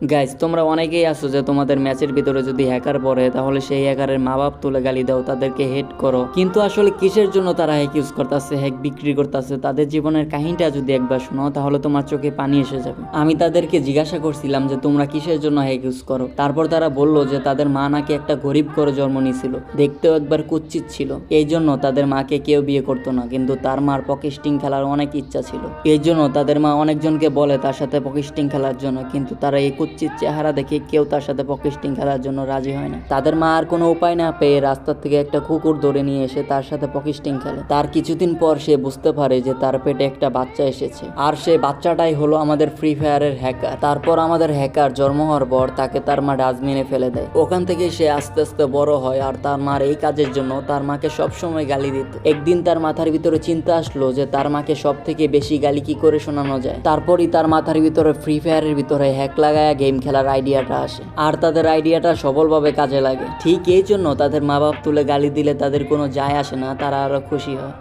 Guys, তোমরা অনেকেই আছো যে তোমাদের ম্যাচের ভিতরে যদি হ্যাকার পড়ে তাহলে সেই হ্যাকারের মা বাপ তুলে গালি দাও, তাদেরকে হেট করো। কিন্তু আসলে কিসের জন্য তারা হ্যাক ইউজ করতেছে, হ্যাক বিক্রি করতেছে, তাদের জীবনের কাহিনীটা যদি একবার শোনো তাহলে তোমার চোখে পানি এসে যাবে। আমি তাদেরকে জিজ্ঞাসা করছিলাম যে তোমরা কিসের জন্য হ্যাক ইউজ করো। তারপর তারা বললো যে তাদের মা নাকি একটা গরিব করে জন্ম নিয়েছিল, দেখতেও একবার কুৎসিত ছিল, এই জন্য তাদের মাকে কেউ বিয়ে করতো না। কিন্তু তার মার পকেস্টিং খেলার অনেক ইচ্ছা ছিল, এই জন্য তাদের মা অনেকজনকে বলে তার সাথে পকেস্টিং খেলার জন্য। কিন্তু তারা এই কুৎসিত চেহারা দেখে কেউ তার সাথে পকেস্টিং খেলার জন্য রাজি হয় না। তাদের মা আর কোনো উপায় না পেয়ে রাস্তার থেকে একটা কুকুর ধরে নিয়ে এসে তার সাথে পকেস্টিং খেলে। তার কিছুদিন পর সে বুঝতে পারে যে তার পেটে একটা বাচ্চা এসেছে, আর সেই বাচ্চাটাই হলো আমাদের ফ্রি ফায়ারের হ্যাকার। তারপর আমাদের হ্যাকার জন্ম হওয়ার পর তাকে তার মা ডাস্টবিনে ফেলে দেয়। ওখান থেকে সে আস্তে আস্তে বড় হয়, আর তার মার এই কাজের জন্য তার মাকে সবসময় গালি দিত। একদিন তার মাথার ভিতরে চিন্তা আসলো যে তার মাকে সব থেকে বেশি গালি কি করে শোনানো যায়। তারপরই তার মাথার ভিতরে ফ্রি ফায়ারের ভিতরে হ্যাক লাগায়া গেম খেলার আইডিয়াটা আসে, আর তাদের আইডিয়াটা সফলভাবে কাজে লাগে। ঠিক এই জন্য তাদের মা বাপ তুলে গালি দিলে তাদের কোনো যায় আসে না, তারা আরো খুশি হয়।